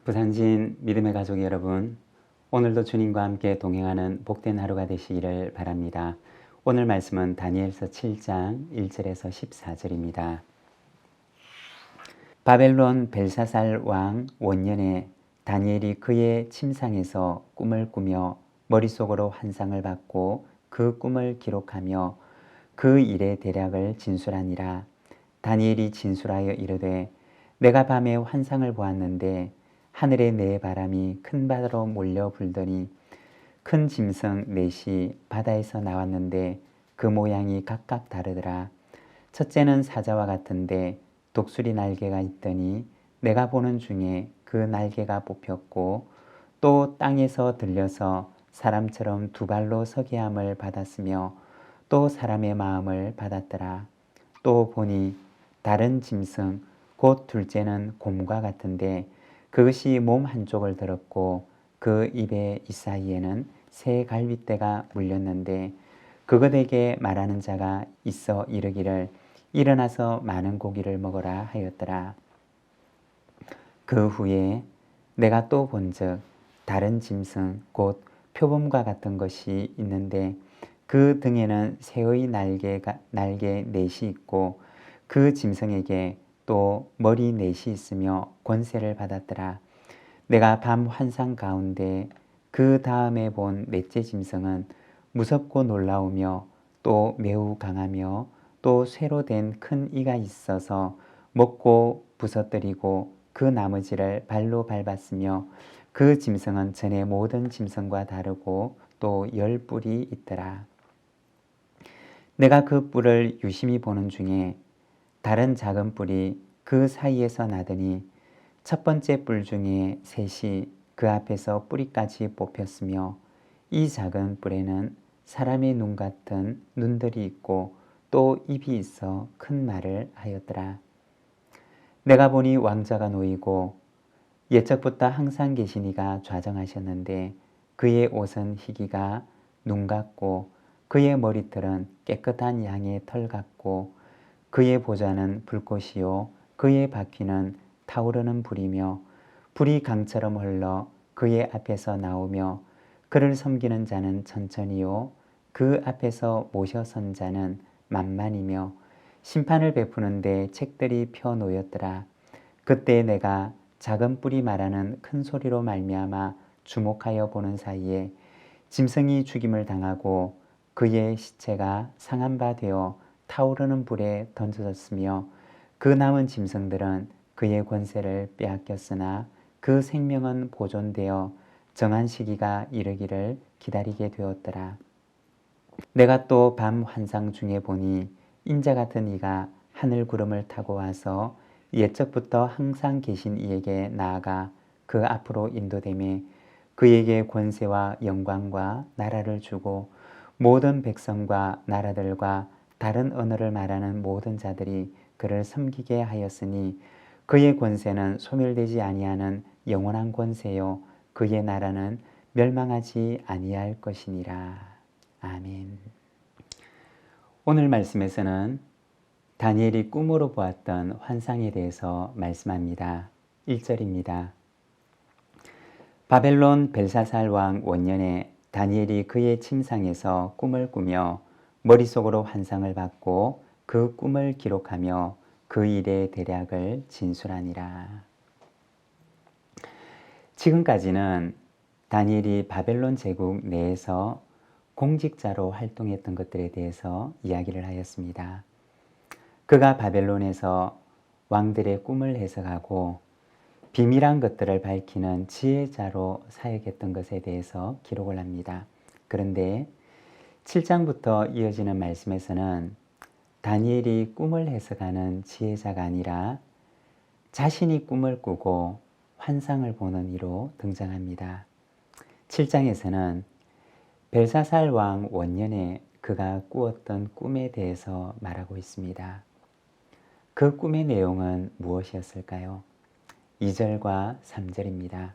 부산진 믿음의 가족 여러분, 오늘도 주님과 함께 동행하는 복된 하루가 되시기를 바랍니다. 오늘 말씀은 다니엘서 7장 1절에서 14절입니다. 바벨론 벨사살 왕 원년에 다니엘이 그의 침상에서 꿈을 꾸며 머릿속으로 환상을 받고 그 꿈을 기록하며 그 일의 대략을 진술하니라. 다니엘이 진술하여 이르되 내가 밤에 환상을 보았는데 하늘에 네 바람이 큰 바다로 몰려 불더니 큰 짐승 넷이 바다에서 나왔는데 그 모양이 각각 다르더라. 첫째는 사자와 같은데 독수리 날개가 있더니 내가 보는 중에 그 날개가 뽑혔고 또 땅에서 들려서 사람처럼 두 발로 서게 함을 받았으며 또 사람의 마음을 받았더라. 또 보니 다른 짐승 곧 둘째는 곰과 같은데 그것이 몸 한쪽을 들었고 그 입의 이사이에는 새 갈빗대가 물렸는데 그것에게 말하는 자가 있어 이르기를 일어나서 많은 고기를 먹으라 하였더라. 그 후에 내가 또 본즉 다른 짐승 곧 표범과 같은 것이 있는데 그 등에는 새의 날개 넷이 있고 그 짐승에게 또 머리 넷이 있으며 권세를 받았더라. 내가 밤 환상 가운데 그 다음에 본 넷째 짐승은 무섭고 놀라우며 또 매우 강하며 또 쇠로 된 큰 이가 있어서 먹고 부서뜨리고 그 나머지를 발로 밟았으며 그 짐승은 전에 모든 짐승과 다르고 또 10뿔이 있더라. 내가 그 뿔을 유심히 보는 중에 다른 작은 뿔이 그 사이에서 나더니 첫 번째 뿔 중에 셋이 그 앞에서 뿌리까지 뽑혔으며 이 작은 뿔에는 사람의 눈 같은 눈들이 있고 또 입이 있어 큰 말을 하였더라. 내가 보니 왕자가 놓이고 옛적부터 항상 계신 이가 좌정하셨는데 그의 옷은 희기가 눈 같고 그의 머리털은 깨끗한 양의 털 같고 그의 보좌는 불꽃이요 그의 바퀴는 타오르는 불이며 불이 강처럼 흘러 그의 앞에서 나오며 그를 섬기는 자는 천천히요 그 앞에서 모셔 선 자는 만만이며 심판을 베푸는데 책들이 펴 놓였더라. 그때 내가 작은 뿔이 말하는 큰 소리로 말미암아 주목하여 보는 사이에 짐승이 죽임을 당하고 그의 시체가 상한 바 되어 타오르는 불에 던져졌으며 그 남은 짐승들은 그의 권세를 빼앗겼으나 그 생명은 보존되어 정한 시기가 이르기를 기다리게 되었더라. 내가 또 밤 환상 중에 보니 인자 같은 이가 하늘 구름을 타고 와서 옛적부터 항상 계신 이에게 나아가 그 앞으로 인도되매 그에게 권세와 영광과 나라를 주고 모든 백성과 나라들과 다른 언어를 말하는 모든 자들이 그를 섬기게 하였으니 그의 권세는 소멸되지 아니하는 영원한 권세요 그의 나라는 멸망하지 아니할 것이니라. 아멘. 오늘 말씀에서는 다니엘이 꿈으로 보았던 환상에 대해서 말씀합니다. 1절입니다. 바벨론 벨사살 왕 원년에 다니엘이 그의 침상에서 꿈을 꾸며 머릿속으로 환상을 받고 그 꿈을 기록하며 그 일의 대략을 진술하니라. 지금까지는 다니엘이 바벨론 제국 내에서 공직자로 활동했던 것들에 대해서 이야기를 하였습니다. 그가 바벨론에서 왕들의 꿈을 해석하고 비밀한 것들을 밝히는 지혜자로 사역했던 것에 대해서 기록을 합니다. 그런데 7장부터 이어지는 말씀에서는 다니엘이 꿈을 해석하는 지혜자가 아니라 자신이 꿈을 꾸고 환상을 보는 이로 등장합니다. 7장에서는 벨사살 왕 원년에 그가 꾸었던 꿈에 대해서 말하고 있습니다. 그 꿈의 내용은 무엇이었을까요? 2절과 3절입니다.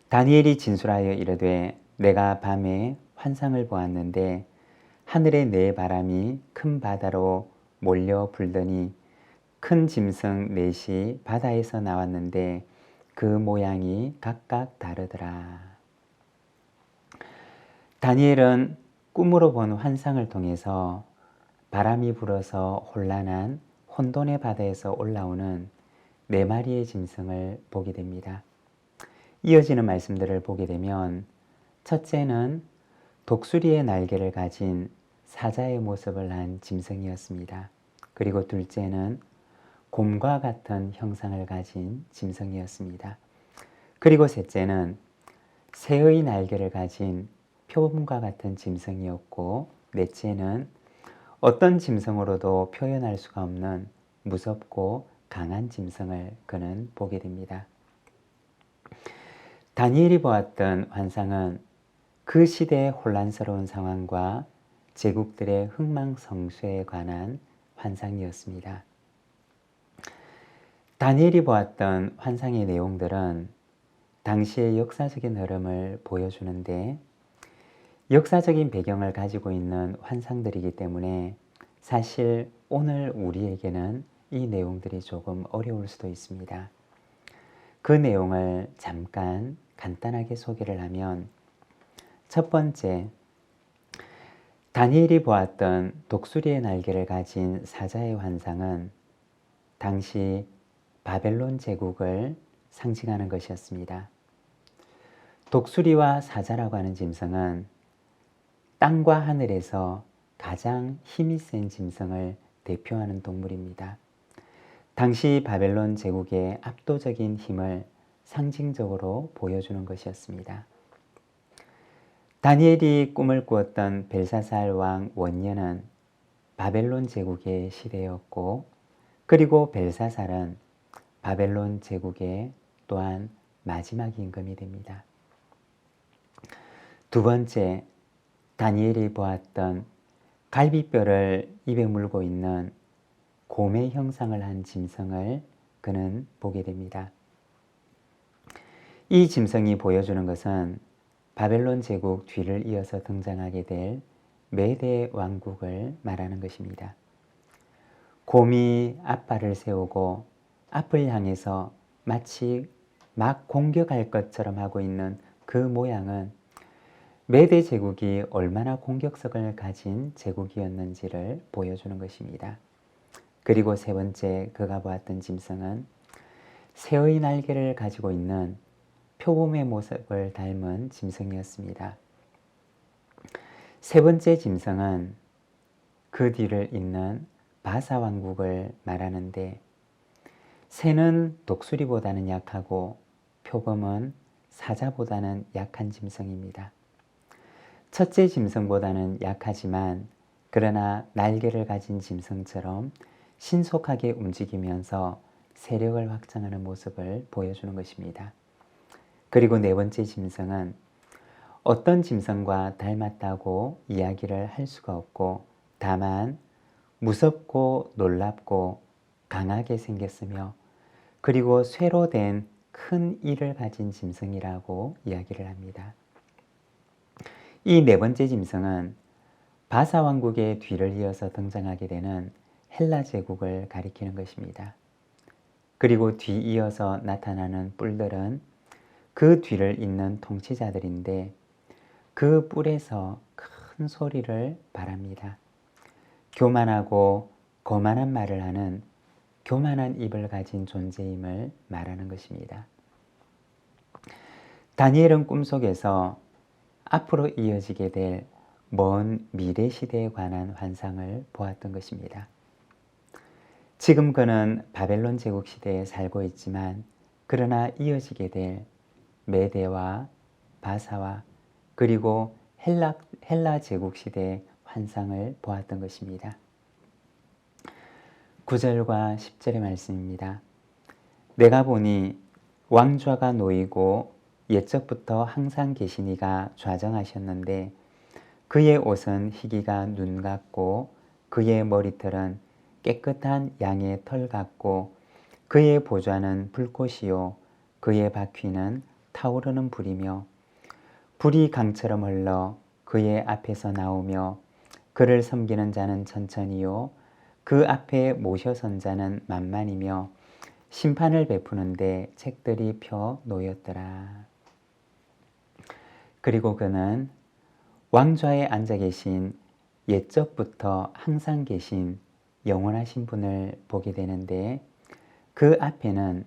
다니엘이 진술하여 이르되 내가 밤에 환상을 보았는데 하늘의 네 바람이 큰 바다로 몰려 불더니 큰 짐승 넷이 바다에서 나왔는데 그 모양이 각각 다르더라. 다니엘은 꿈으로 본 환상을 통해서 바람이 불어서 혼란한 혼돈의 바다에서 올라오는 네 마리의 짐승을 보게 됩니다. 이어지는 말씀들을 보게 되면 첫째는 독수리의 날개를 가진 사자의 모습을 한 짐승이었습니다. 그리고 둘째는 곰과 같은 형상을 가진 짐승이었습니다. 그리고 셋째는 새의 날개를 가진 표범과 같은 짐승이었고 넷째는 어떤 짐승으로도 표현할 수가 없는 무섭고 강한 짐승을 그는 보게 됩니다. 다니엘이 보았던 환상은 그 시대의 혼란스러운 상황과 제국들의 흥망성쇠에 관한 환상이었습니다. 다니엘이 보았던 환상의 내용들은 당시의 역사적인 흐름을 보여주는데 역사적인 배경을 가지고 있는 환상들이기 때문에 사실 오늘 우리에게는 이 내용들이 조금 어려울 수도 있습니다. 그 내용을 잠깐 간단하게 소개를 하면 첫 번째, 다니엘이 보았던 독수리의 날개를 가진 사자의 환상은 당시 바벨론 제국을 상징하는 것이었습니다. 독수리와 사자라고 하는 짐승은 땅과 하늘에서 가장 힘이 센 짐승을 대표하는 동물입니다. 당시 바벨론 제국의 압도적인 힘을 상징적으로 보여주는 것이었습니다. 다니엘이 꿈을 꾸었던 벨사살 왕 원년은 바벨론 제국의 시대였고 그리고 벨사살은 바벨론 제국의 또한 마지막 임금이 됩니다. 두 번째, 다니엘이 보았던 갈비뼈를 입에 물고 있는 곰의 형상을 한 짐승을 그는 보게 됩니다. 이 짐승이 보여주는 것은 바벨론 제국 뒤를 이어서 등장하게 될 메대 왕국을 말하는 것입니다. 곰이 앞발을 세우고 앞을 향해서 마치 막 공격할 것처럼 하고 있는 그 모양은 메대 제국이 얼마나 공격성을 가진 제국이었는지를 보여주는 것입니다. 그리고 세 번째 그가 보았던 짐승은 새의 날개를 가지고 있는 표범의 모습을 닮은 짐승이었습니다. 세 번째 짐승은 그 뒤를 잇는 바사 왕국을 말하는데 새는 독수리보다는 약하고 표범은 사자보다는 약한 짐승입니다. 첫째 짐승보다는 약하지만 그러나 날개를 가진 짐승처럼 신속하게 움직이면서 세력을 확장하는 모습을 보여주는 것입니다. 그리고 네 번째 짐승은 어떤 짐승과 닮았다고 이야기를 할 수가 없고 다만 무섭고 놀랍고 강하게 생겼으며 그리고 쇠로 된 큰 이를 가진 짐승이라고 이야기를 합니다. 이 네 번째 짐승은 바사 왕국의 뒤를 이어서 등장하게 되는 헬라 제국을 가리키는 것입니다. 그리고 뒤이어서 나타나는 뿔들은 그 뒤를 잇는 통치자들인데 그 뿔에서 큰 소리를 발합니다. 교만하고 거만한 말을 하는 교만한 입을 가진 존재임을 말하는 것입니다. 다니엘은 꿈속에서 앞으로 이어지게 될 먼 미래 시대에 관한 환상을 보았던 것입니다. 지금 그는 바벨론 제국 시대에 살고 있지만 그러나 이어지게 될 메대와 바사와 그리고 헬라 제국 시대의 환상을 보았던 것입니다. 9절과 10절의 말씀입니다. 내가 보니 왕좌가 놓이고 옛적부터 항상 계시니가 좌정하셨는데 그의 옷은 희기가 눈 같고 그의 머리털은 깨끗한 양의 털 같고 그의 보좌는 불꽃이요 그의 바퀴는 타오르는 불이며 불이 강처럼 흘러 그의 앞에서 나오며 그를 섬기는 자는 천천히요 그 앞에 모셔선 자는 만만이며 심판을 베푸는데 책들이 펴 놓였더라. 그리고 그는 왕좌에 앉아 계신 옛적부터 항상 계신 영원하신 분을 보게 되는데 그 앞에는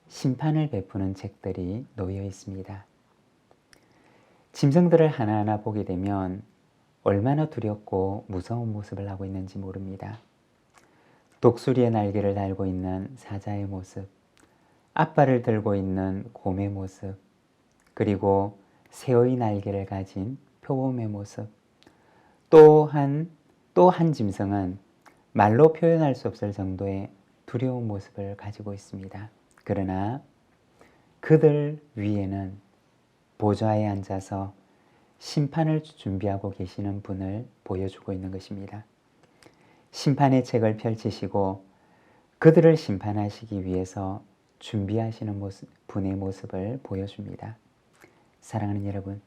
심판을 베푸는 책들이 놓여 있습니다. 짐승들을 하나하나 보게 되면 얼마나 두렵고 무서운 모습을 하고 있는지 모릅니다. 독수리의 날개를 달고 있는 사자의 모습, 앞발을 들고 있는 곰의 모습, 그리고 새의 날개를 가진 표범의 모습, 또 한 짐승은 말로 표현할 수 없을 정도의 두려운 모습을 가지고 있습니다. 그러나 그들 위에는 보좌에 앉아서 심판을 준비하고 계시는 분을 보여주고 있는 것입니다. 심판의 책을 펼치시고 그들을 심판하시기 위해서 준비하시는 분의 모습을 보여줍니다. 사랑하는 여러분,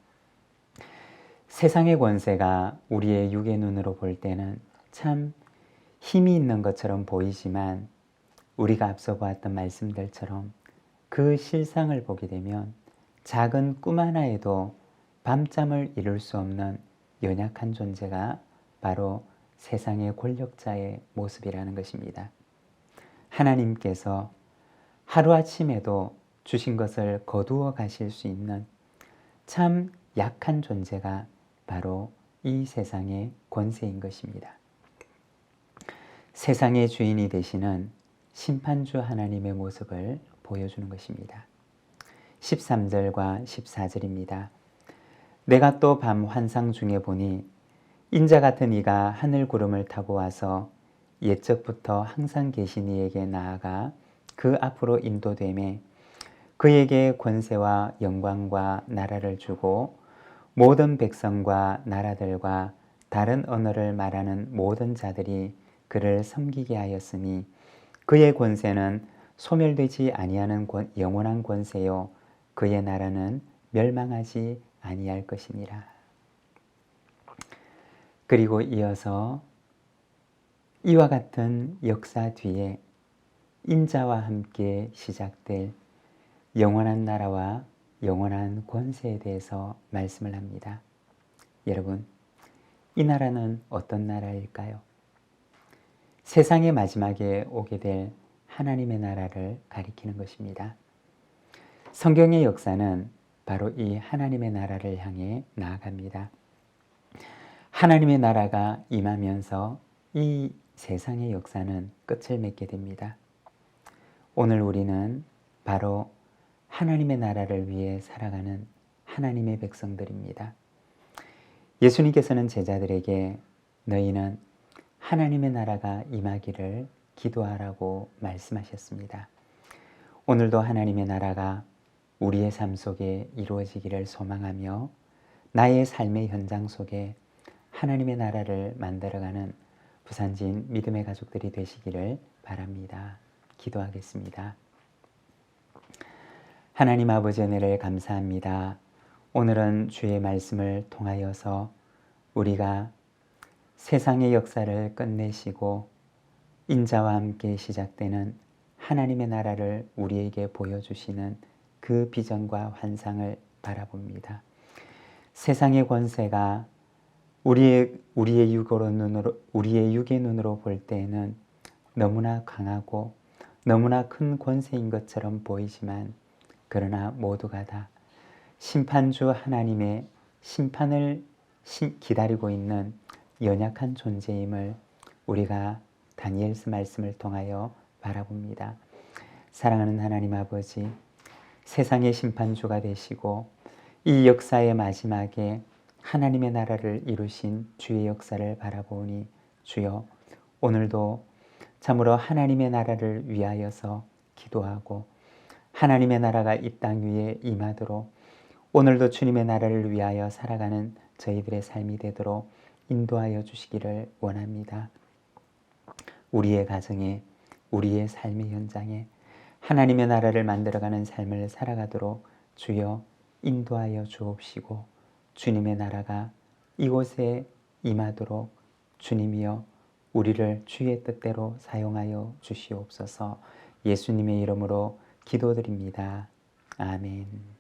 세상의 권세가 우리의 육의 눈으로 볼 때는 참 힘이 있는 것처럼 보이지만 우리가 앞서 보았던 말씀들처럼 그 실상을 보게 되면 작은 꿈 하나에도 밤잠을 이룰 수 없는 연약한 존재가 바로 세상의 권력자의 모습이라는 것입니다. 하나님께서 하루아침에도 주신 것을 거두어 가실 수 있는 참 약한 존재가 바로 이 세상의 권세인 것입니다. 세상의 주인이 되시는 심판주 하나님의 모습을 보여주는 것입니다. 13절과 14절입니다. 내가 또 밤 환상 중에 보니 인자 같은 이가 하늘 구름을 타고 와서 옛적부터 항상 계신 이에게 나아가 그 앞으로 인도되매 그에게 권세와 영광과 나라를 주고 모든 백성과 나라들과 다른 언어를 말하는 모든 자들이 그를 섬기게 하였으니 그의 권세는 소멸되지 아니하는 영원한 권세요 그의 나라는 멸망하지 아니할 것이니라. 그리고 이어서 이와 같은 역사 뒤에 인자와 함께 시작될 영원한 나라와 영원한 권세에 대해서 말씀을 합니다. 여러분, 이 나라는 어떤 나라일까요? 세상의 마지막에 오게 될 하나님의 나라를 가리키는 것입니다. 성경의 역사는 바로 이 하나님의 나라를 향해 나아갑니다. 하나님의 나라가 임하면서 이 세상의 역사는 끝을 맺게 됩니다. 오늘 우리는 바로 하나님의 나라를 위해 살아가는 하나님의 백성들입니다. 예수님께서는 제자들에게 너희는 하나님의 나라가 임하기를 기도하라고 말씀하셨습니다. 오늘도 하나님의 나라가 우리의 삶 속에 이루어지기를 소망하며 나의 삶의 현장 속에 하나님의 나라를 만들어가는 부산진 믿음의 가족들이 되시기를 바랍니다. 기도하겠습니다. 하나님 아버지 은혜를 감사합니다. 오늘은 주의 말씀을 통하여서 우리가 세상의 역사를 끝내시고 인자와 함께 시작되는 하나님의 나라를 우리에게 보여주시는 그 비전과 환상을 바라봅니다. 세상의 권세가 우리의 육의 눈으로 볼 때에는 너무나 강하고 너무나 큰 권세인 것처럼 보이지만 그러나 모두가 다 심판주 하나님의 심판을 기다리고 있는 연약한 존재임을 우리가 다니엘서 말씀을 통하여 바라봅니다. 사랑하는 하나님 아버지, 세상의 심판주가 되시고 이 역사의 마지막에 하나님의 나라를 이루신 주의 역사를 바라보니 주여 오늘도 참으로 하나님의 나라를 위하여서 기도하고 하나님의 나라가 이 땅 위에 임하도록 오늘도 주님의 나라를 위하여 살아가는 저희들의 삶이 되도록 인도하여 주시기를 원합니다. 우리의 가정에 우리의 삶의 현장에 하나님의 나라를 만들어가는 삶을 살아가도록 주여 인도하여 주옵시고 주님의 나라가 이곳에 임하도록 주님이여 우리를 주의 뜻대로 사용하여 주시옵소서. 예수님의 이름으로 기도드립니다. 아멘.